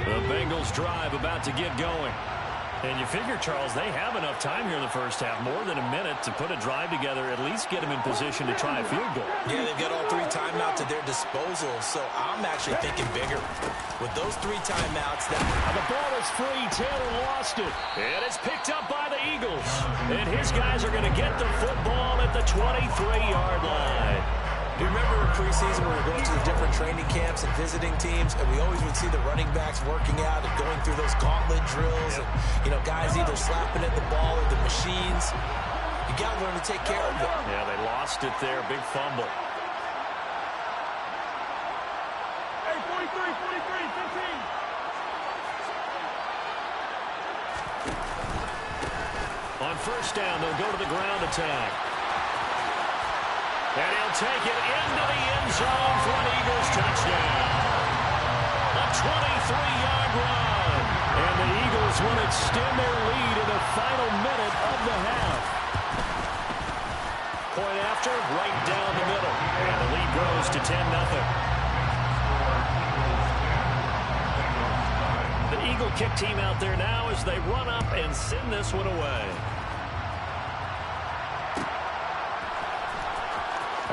The Bengals drive about to get going. And you figure, Charles, they have enough time here in the first half, more than a minute, to put a drive together, at least get them in position to try a field goal. Yeah, they've got all 3 timeouts at their disposal, so I'm actually thinking bigger. With those 3 timeouts, the ball is free. Taylor lost it. And it's picked up by the Eagles. And his guys are going to get the football at the 23-yard line. Do you remember in preseason when we were going to the different training camps and visiting teams, and we always would see the running backs working out and going through those gauntlet drills, and, you know, guys either slapping at the ball or the machines. You got to learn to take care of it. Yeah, they lost it there. Big fumble. Hey, 43, 15. On first down, they'll go to the ground attack. And he'll take it into the end zone for an Eagles touchdown. A 23-yard run. And the Eagles will extend their lead in the final minute of the half. Point after, right down the middle. And the lead grows to 10-0. The Eagle kick team out there now as they run up and send this one away.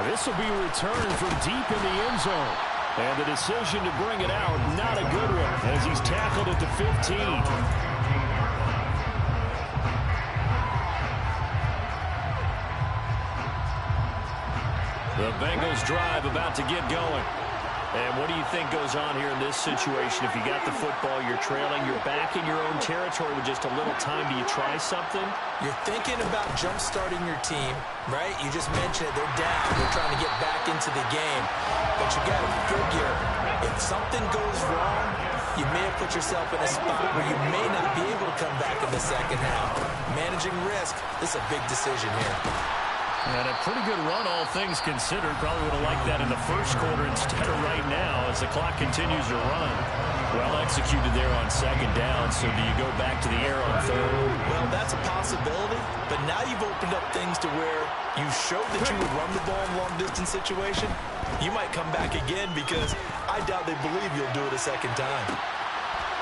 This will be returned from deep in the end zone. And the decision to bring it out, not a good one, as he's tackled at the 15. The Bengals drive about to get going. And what do you think goes on here in this situation? If you got the football, you're trailing, you're back in your own territory with just a little time. Do you try something? You're thinking about jump-starting your team, right? You just mentioned it. They're down. They're trying to get back into the game. But you got to figure, if something goes wrong, you may have put yourself in a spot where you may not be able to come back in the second half. Managing risk, this is a big decision here. And a pretty good run, all things considered. Probably would have liked that in the first quarter instead of right now as the clock continues to run. Well executed there on second down, so do you go back to the air on third? Well, that's a possibility, but now you've opened up things to where you showed that you would run the ball in a long-distance situation. You might come back again because I doubt they believe you'll do it a second time.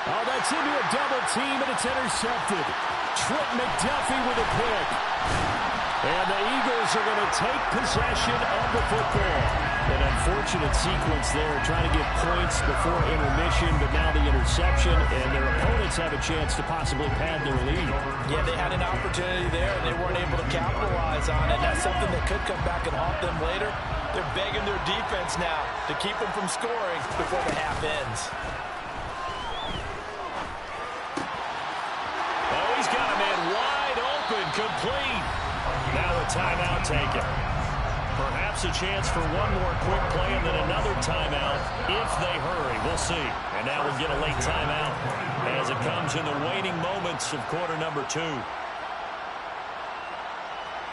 Oh, that's into a double team, and it's intercepted. Trent McDuffie with a pick. And the Eagles are going to take possession of the football. An unfortunate sequence there, trying to get points before intermission, but now the interception, and their opponents have a chance to possibly pad their lead. Yeah, they had an opportunity there, and they weren't able to capitalize on it. That's something that could come back and haunt them later. They're begging their defense now to keep them from scoring before the half ends. Oh, he's got a man wide open, complete. Now a timeout taken. Perhaps a chance for one more quick play and then another timeout if they hurry. We'll see. And now we'll get a late timeout as it comes in the waning moments of quarter number 2.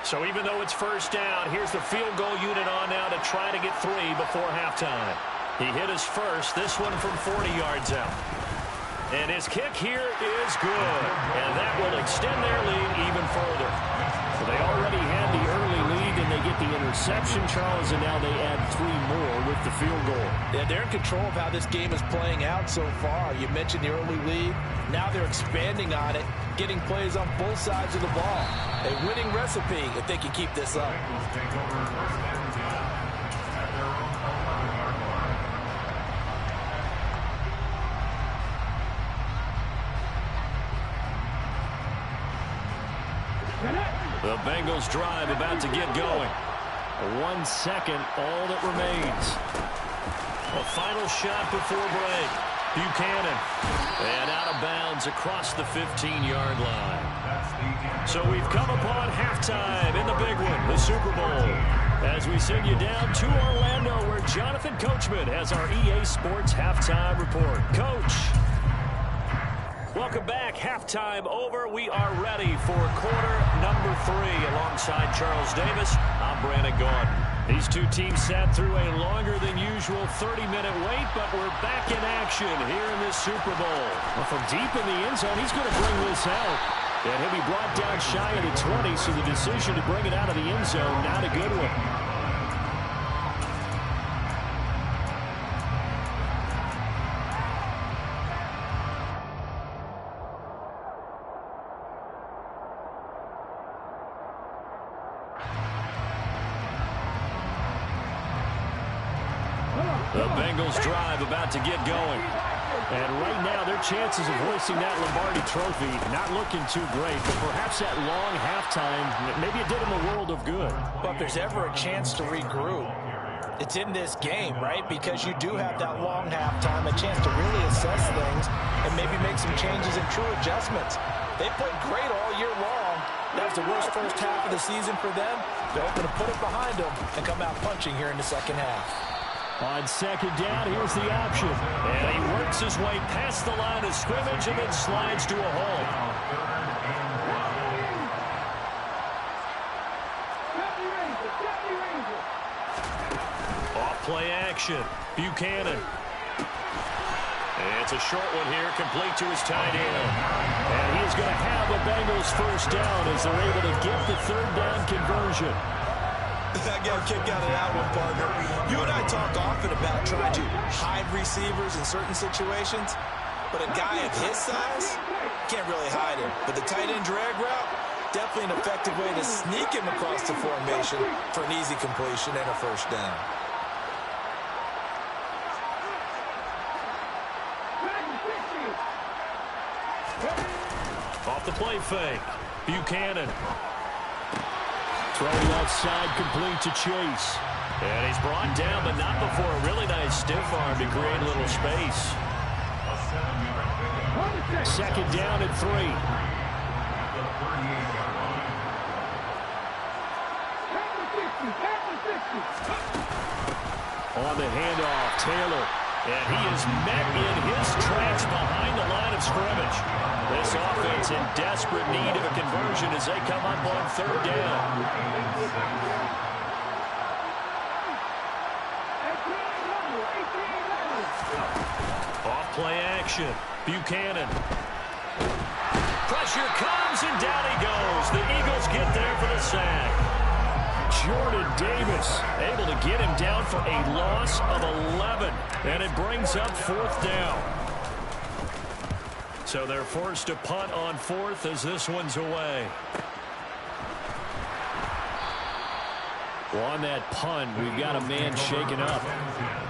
So even though it's first down, here's the field goal unit on now to try to get 3 before halftime. He hit his first, this one from 40 yards out. And his kick here is good. And that will extend their lead even further. So they already had the early lead, and they get the interception, Charles, and now they add 3 more with the field goal. Yeah, they're in control of how this game is playing out so far. You mentioned the early lead. Now they're expanding on it, getting plays on both sides of the ball. A winning recipe if they can keep this up. The Bengals drive about to get going. 1 second, all that remains. A final shot before break. Buchanan. And out of bounds across the 15-yard line. So we've come upon halftime in the big one, the Super Bowl. As we send you down to Orlando, where Jonathan Coachman has our EA Sports halftime report. Coach. Welcome back. Halftime over. We are ready for quarter number 3. Alongside Charles Davis, I'm Brandon Gordon. These two teams sat through a longer than usual 30-minute wait, but we're back in action here in this Super Bowl. Well, from deep in the end zone, he's going to bring this out. And he'll be brought down shy of the 20, so the decision to bring it out of the end zone, not a good one. The Bengals drive about to get going. And right now, their chances of hoisting that Lombardi trophy not looking too great. But perhaps that long halftime, maybe it did them a world of good. But if there's ever a chance to regroup, it's in this game, right? Because you do have that long halftime, a chance to really assess things and maybe make some changes and true adjustments. They played great all year long. That was the worst first half of the season for them. They're hoping to put it behind them and come out punching here in the second half. On second down, here's the option. And he works his way past the line of scrimmage and then slides to a hole. Off play action. Buchanan. It's a short one here, complete to his tight end. And he's going to have a Bengals first down as they're able to get the third down conversion. I got a kick out of that one, partner. You and I talk often about trying to hide receivers in certain situations, but a guy of his size can't really hide him. But the tight end drag route, definitely an effective way to sneak him across the formation for an easy completion and a first down. Off the play fake. Buchanan. Throwing outside, complete to Chase. And he's brought down, but not before a really nice stiff arm to create a little space. Second down and 3. On the handoff, Taylor. And he is met in his tracks behind the line of scrimmage. This offense in desperate need of a conversion as they come up on third down. Off play action. Buchanan. Pressure comes and down he goes. The Eagles get there for the sack. Jordan Davis able to get him down for a loss of 11. And it brings up fourth down. So they're forced to punt on fourth as this one's away. Well, on that punt, we've got a man shaken up.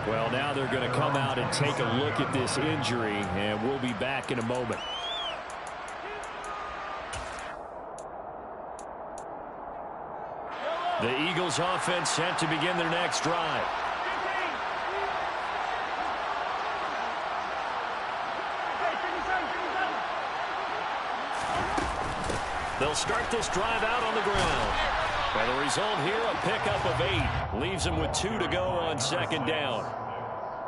Well, now they're going to come out and take a look at this injury, and we'll be back in a moment. The Eagles offense set to begin their next drive. They'll start this drive out on the ground. And the result here, a pickup of 8. Leaves them with 2 to go on second down.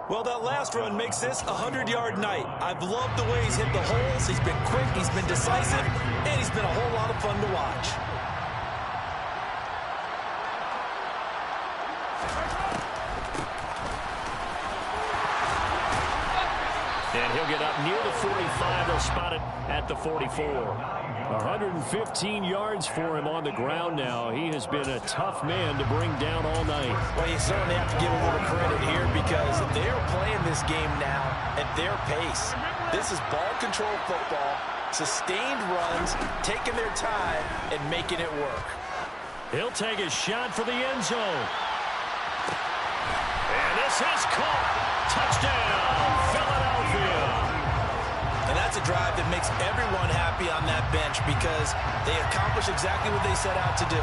Well, that last run makes this a 100-yard night. I've loved the way he's hit the holes. He's been quick, he's been decisive, and he's been a whole lot of fun to watch. And he'll get up near the 45. They'll spot it at the 44. 115 yards for him on the ground now. He has been a tough man to bring down all night. Well, you certainly have to give a little credit here because they're playing this game now at their pace. This is ball control football, sustained runs, taking their time, and making it work. He'll take a shot for the end zone. And this is caught. Touchdown, Philadelphia. And that's a drive that makes everyone happy on that bench because they accomplish exactly what they set out to do.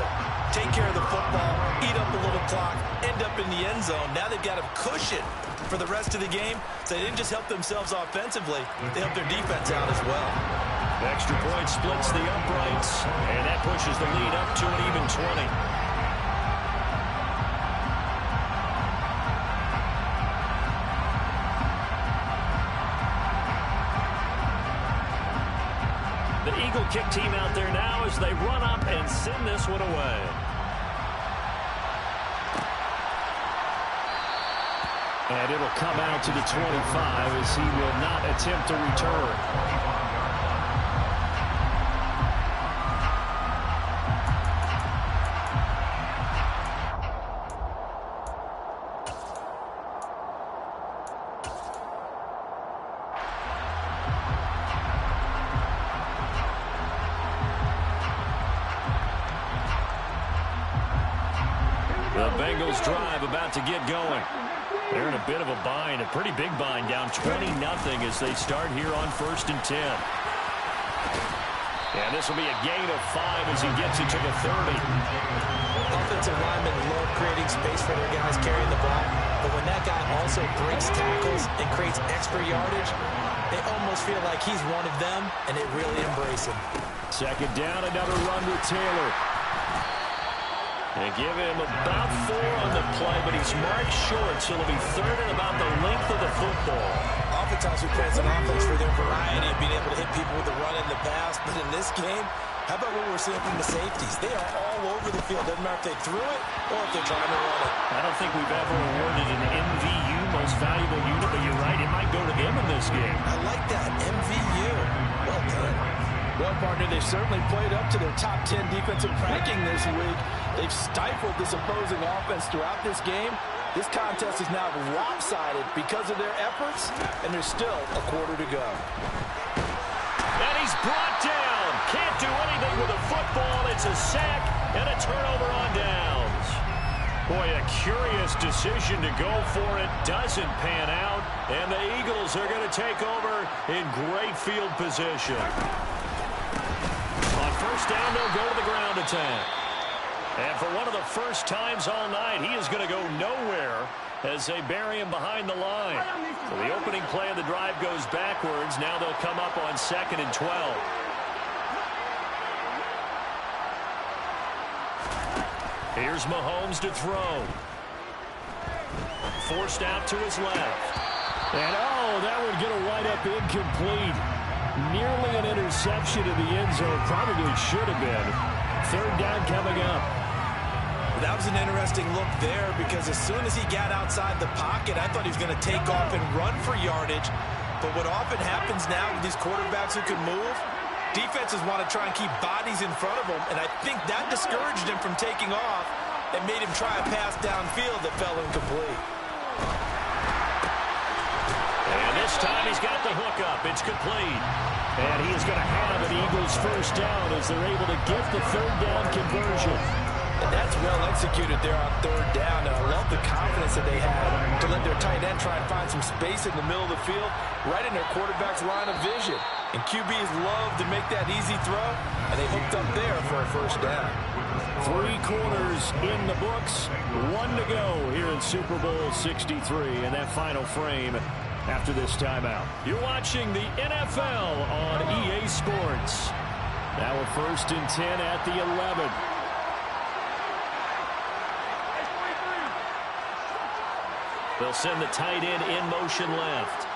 Take care of the football, eat up a little clock, end up in the end zone. Now they've got a cushion for the rest of the game. So they didn't just help themselves offensively, they helped their defense out as well. Extra point splits the uprights, and that pushes the lead up to an even 20. The Eagle kick team out there now as they run up and send this one away. And it'll come out to the 25 as he will not attempt to return. The Bengals drive about to get going. They're in a bit of a bind, a pretty big bind, down 20-0 as they start here on 1st and 10. And this will be a gain of 5 as he gets it to the 30. Offensive linemen love creating space for their guys carrying the ball, but when that guy also breaks tackles and creates extra yardage, they almost feel like he's one of them, and they really embrace him. 2nd down, another run with Taylor. They give him about 4 on the play, but he's marked short, so it'll be 3rd and about the length of the football. Oftentimes we praise an offense for their variety of being able to hit people with the run and the pass, but in this game, how about what we're seeing from the safeties? They are all over the field. Doesn't matter if they threw it or if they're trying to run it. I don't think we've ever awarded an MVU, most valuable unit, but you're right, it might go to him in this game. I like that, MVU. Well done. Well, partner, they certainly played up to their top 10 defensive ranking this week. They've stifled this opposing offense throughout this game. This contest is now lopsided because of their efforts, and there's still a quarter to go. And he's brought down. Can't do anything with a football. It's a sack and a turnover on downs. Boy, a curious decision to go for it. Doesn't pan out, and the Eagles are going to take over in great field position. On 1st down, they'll go to the ground attack. And for one of the first times all night, he is going to go nowhere as they bury him behind the line. So the opening play of the drive goes backwards. Now they'll come up on 2nd and 12. Here's Mahomes to throw. Forced out to his left. And that would get a wide-up incomplete. Nearly an interception in the end zone. Probably should have been. 3rd down coming up. That was an interesting look there because as soon as he got outside the pocket, I thought he was going to take off and run for yardage. But what often happens now with these quarterbacks who can move, defenses want to try and keep bodies in front of them, and I think that discouraged him from taking off and made him try a pass downfield that fell incomplete. And this time he's got the hook up. It's complete. And he is going to have an Eagles 1st down as they're able to get the 3rd down conversion. And that's well executed there on 3rd down. And I love the confidence that they had to let their tight end try and find some space in the middle of the field, right in their quarterback's line of vision. And QBs love to make that easy throw, and they hooked up there for a 1st down. 3 quarters in the books. 1 to go here in Super Bowl 63 in that final frame after this timeout. You're watching the NFL on EA Sports. Now a 1st and 10 at the 11. They'll send the tight end in motion left.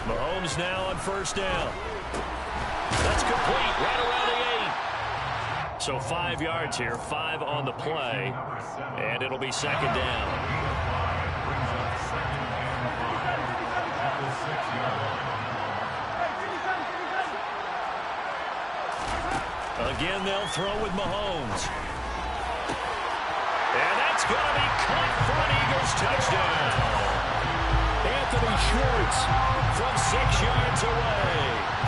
Mahomes now on 1st down. That's complete right around the 8. So 5 yards here, 5 on the play, and it'll be 2nd down. Again, they'll throw with Mahomes. And that's going to be caught for an Eagles touchdown. Anthony Schwartz from 6 yards away.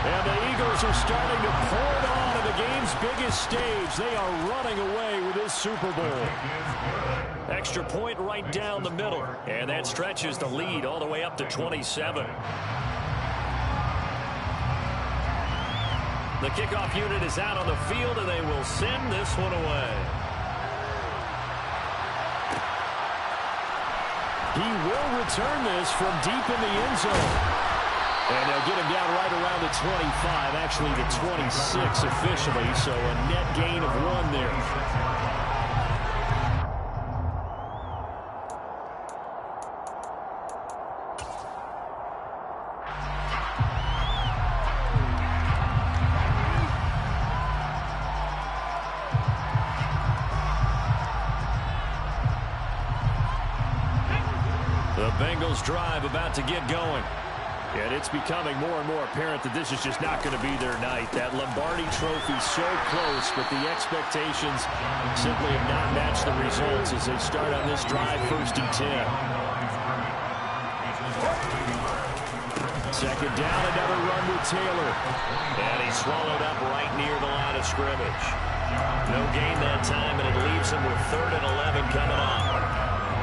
And the Eagles are starting to pour it on at the game's biggest stage. They are running away with this Super Bowl. Extra point right down the middle. And that stretches the lead all the way up to 27. The kickoff unit is out on the field, and they will send this one away. He will return this from deep in the end zone. And they'll get him down right around the 25, actually the 26 officially, so a net gain of 1 there. The Bengals drive about to get going. And it's becoming more and more apparent that this is just not going to be their night. That Lombardi trophy so close, but the expectations simply have not matched the results as they start on this drive 1st and 10. Second down, another run with Taylor. And he's swallowed up right near the line of scrimmage. No gain that time, and it leaves him with 3rd and 11 coming up.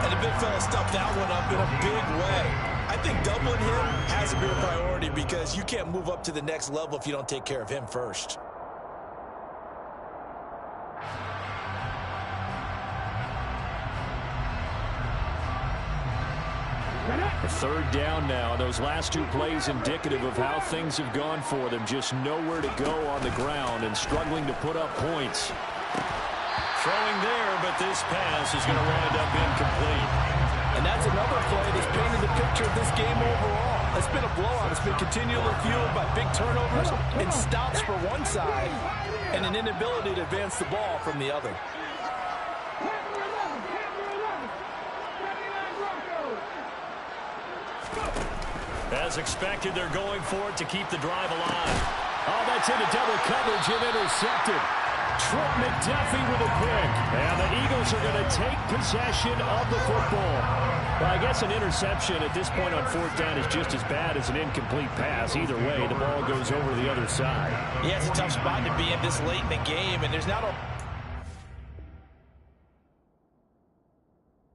And the big fella stuffed that one up in a big way. I think doubling him has to be a priority because you can't move up to the next level if you don't take care of him first. Third down now. Those last 2 plays indicative of how things have gone for them. Just nowhere to go on the ground and struggling to put up points. Throwing there, but this pass is going to wind up incomplete. And that's another play that's painted the picture of this game overall. It's been a blowout. It's been continually fueled by big turnovers and stops for one side and an inability to advance the ball from the other. As expected, they're going for it to keep the drive alive. Oh, that's into double coverage and intercepted. Trent McDuffie with a pick. And the Eagles are going to take possession of the football. Well, I guess an interception at this point on 4th down is just as bad as an incomplete pass. Either way, the ball goes over the other side. Yeah, it's a tough spot to be in this late in the game, and there's not a...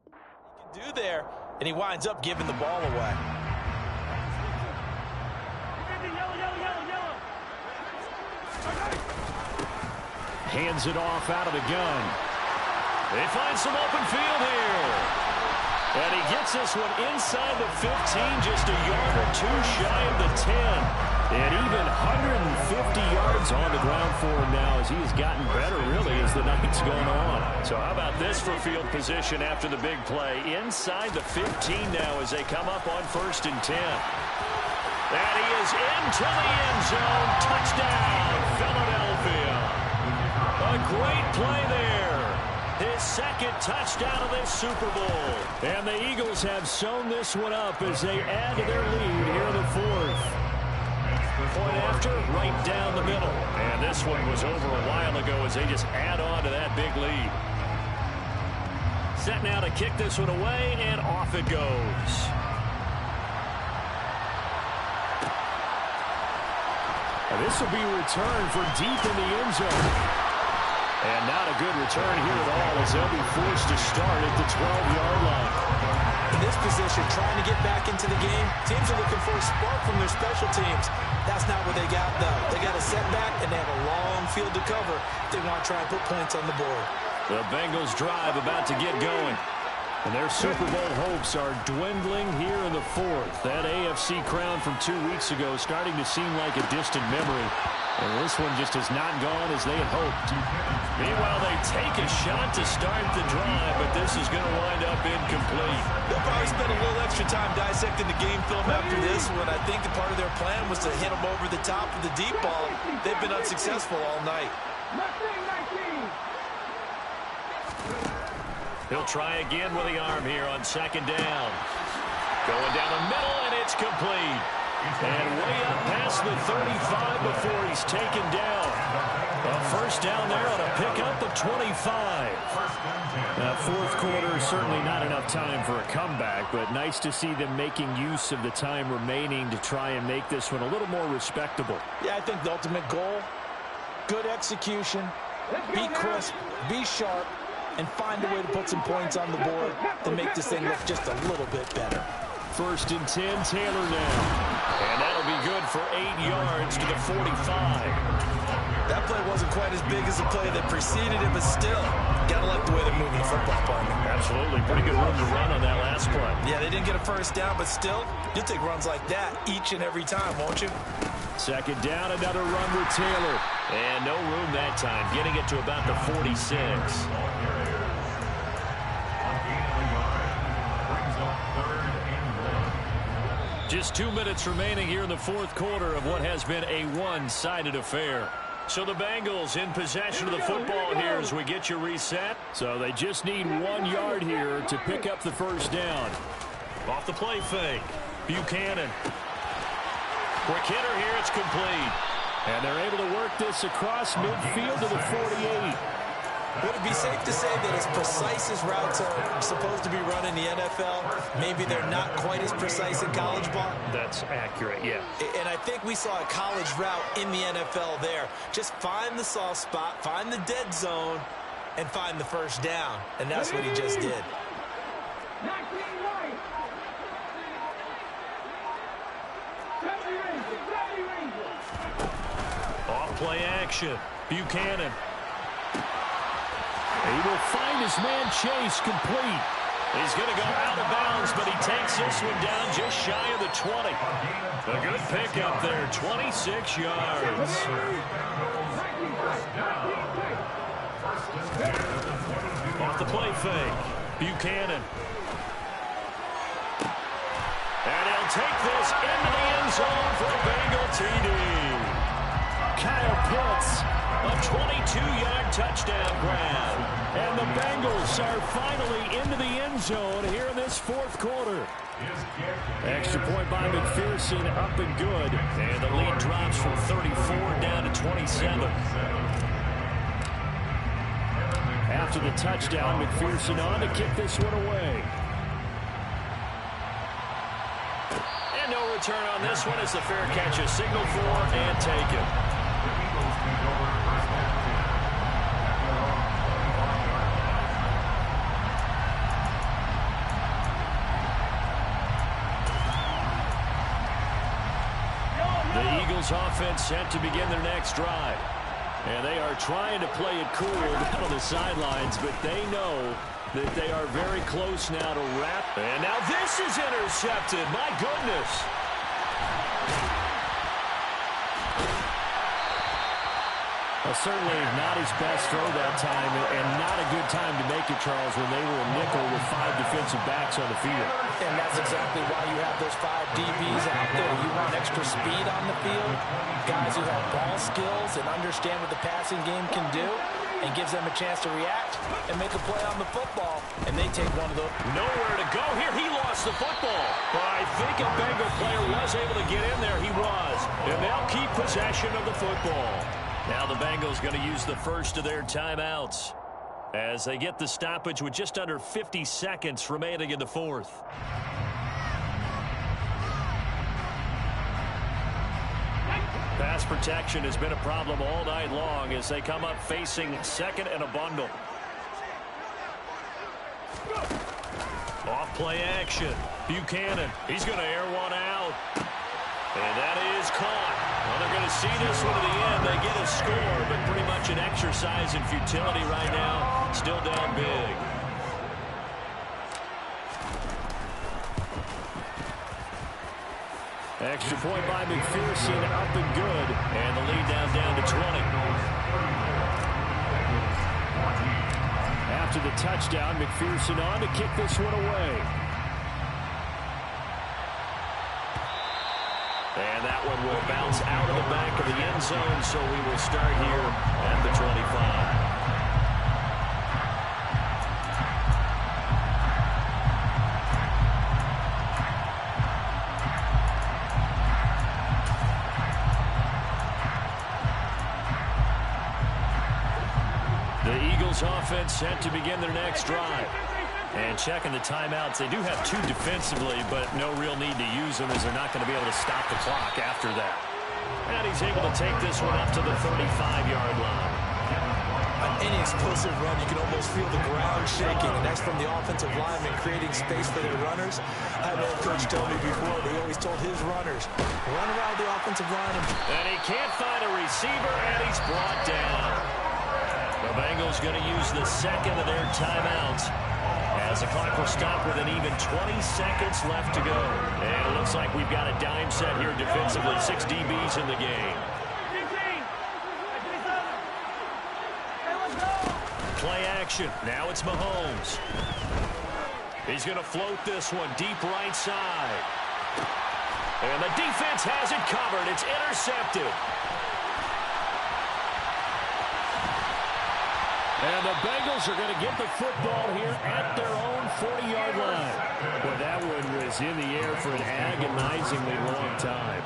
he can do there, and he winds up giving the ball away. Hands it off out of the gun. They find some open field here. And he gets this one inside the 15, just a yard or 2 shy of the 10. And even 150 yards on the ground for him now as he has gotten better, really, as the night's going on. So how about this for field position after the big play? Inside the 15 now as they come up on 1st and 10. And he is into the end zone. Touchdown, Philadelphia. A great play there. His 2nd touchdown of this Super Bowl. And the Eagles have sewn this one up as they add to their lead here in the 4th. Point after, right down the middle. And this one was over a while ago as they just add on to that big lead. Set now to kick this one away, and off it goes. And this will be returned for deep in the end zone. And not a good return here at all as they'll be forced to start at the 12-yard line. In this position, trying to get back into the game, teams are looking for a spark from their special teams. That's not what they got, though. They got a setback, and they have a long field to cover if they want to try and put points on the board. The Bengals drive about to get going. And their Super Bowl hopes are dwindling here in the 4th. That AFC crown from 2 weeks ago starting to seem like a distant memory. And this one just has not gone as they had hoped. Meanwhile, they take a shot to start the drive, but this is going to wind up incomplete. They'll probably spend a little extra time dissecting the game film after this one. I think the part of their plan was to hit them over the top of the deep ball. They've been unsuccessful all night. He'll try again with the arm here on 2nd down. Going down the middle, and it's complete. And way up past the 35 before he's taken down. A 1st down there on a pickup of 25. Now, 4th quarter, certainly not enough time for a comeback, but nice to see them making use of the time remaining to try and make this one a little more respectable. Yeah, I think the ultimate goal, good execution, be crisp, be sharp, and find a way to put some points on the board to make this thing look just a little bit better. 1st and 10, Taylor now. And that'll be good for 8 yards to the 45. That play wasn't quite as big as the play that preceded it, but still, gotta like the way they're moving the football, partner. Absolutely. Pretty good room to run on that last play. Yeah, they didn't get a 1st down, but still, you'll take runs like that each and every time, won't you? 2nd down, another run with Taylor. And no room that time, getting it to about the 46. Just 2 minutes remaining here in the 4th quarter of what has been a one-sided affair. So the Bengals in possession of the football here as we get you reset. So they just need 1 yard here to pick up the 1st down. Off the play fake. Buchanan. Quick hitter here, it's complete. And they're able to work this across midfield to the 48. Would it be safe to say that as precise as routes are supposed to be run in the NFL, maybe they're not quite as precise in college ball? That's accurate, yeah. And I think we saw a college route in the NFL there. Just find the soft spot, find the dead zone, and find the first down. And that's what he just did. Off play action. Buchanan. He will find his man Chase complete. He's going to go out of bounds, but he takes this one down just shy of the 20. A good pickup there, 26 yards. Off the play fake. Buchanan. And he'll take this into the end zone for a Bengal TD. Kyle Pitts, a 22-yard touchdown grab. And the Bengals are finally into the end zone here in this fourth quarter. Extra point by McPherson, up and good. And the lead drops from 34 down to 27. After the touchdown, McPherson on to kick this one away. And no return on this one as the fair catch is signaled for and taken. The Eagles offense set to begin their next drive. And they are trying to play it cool down on the sidelines, but they know that they are very close now to wrap. And now this is intercepted. My goodness. Well, certainly not his best throw that time, and not a good time to make it, Charles, when they were a nickel with 5 defensive backs on the field. And that's exactly why you have those 5 DBs out there. You want extra speed on the field, guys who have ball skills and understand what the passing game can do, and gives them a chance to react and make a play on the football. And they take one of those. Nowhere to go here. He lost the football. But I think a Bengal player was able to get in there. He was. And they'll keep possession of the football. Now the Bengals going to use the first of their timeouts as they get the stoppage with just under 50 seconds remaining in the fourth. Pass protection has been a problem all night long as they come up facing second and a bundle. Off play action. Buchanan. He's going to air one out. And that is caught. Well, they're going to see this one to the end. They get a score, but pretty much an exercise in futility right now. Still down big. Extra point by McPherson, up and good. And the lead down to 20. After the touchdown, McPherson on to kick this one away. And that one will bounce out of the back of the end zone, so we will start here at the 25. The Eagles offense set to begin their next drive. And checking the timeouts, they do have 2 defensively, but no real need to use them as they're not going to be able to stop the clock after that. And he's able to take this one up to the 35-yard line. On any explosive run, you can almost feel the ground shaking, and that's from the offensive linemen creating space for their runners. I had an old coach tell me before, they always told his runners, run around the offensive line. And he can't find a receiver, and he's brought down. The Bengals going to use the second of their timeouts as the clock will stop with an even 20 seconds left to go. And it looks like we've got a dime set here defensively. 6 DBs in the game. Play action. Now it's Mahomes. He's going to float this one deep right side. And the defense has it covered. It's intercepted. And the Bengals are going to get the football here at their own 40-yard line. Well, that one was in the air for an agonizingly long time.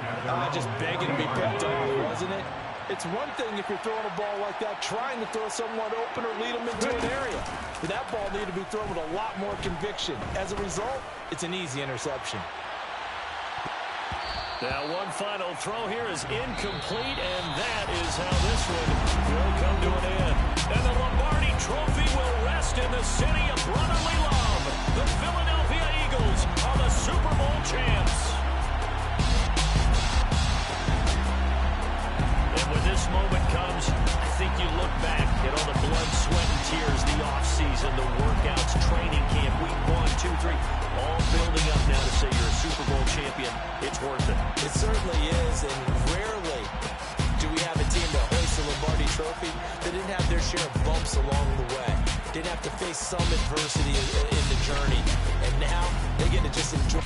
Just begging to be picked off, wasn't it? It's one thing if you're throwing a ball like that, trying to throw someone open or lead them into an area. But that ball needed to be thrown with a lot more conviction. As a result, it's an easy interception. Now one final throw here is incomplete, and that is how this one will come to an end. And the Lombardi Trophy will rest in the city of brotherly love. The Philadelphia Eagles are the Super Bowl champs. And when this moment comes, I think you look back at all the blood, sweat, and tears, the offseason, the workouts, training camp, week 1, 2, 3, all building up now to say you're a Super Bowl champion. It's worth it. It certainly is, and rarely do we have a team that hoists the Lombardi Trophy that didn't have their share of bumps along the way, didn't have to face some adversity in the journey, and now they get to just enjoy.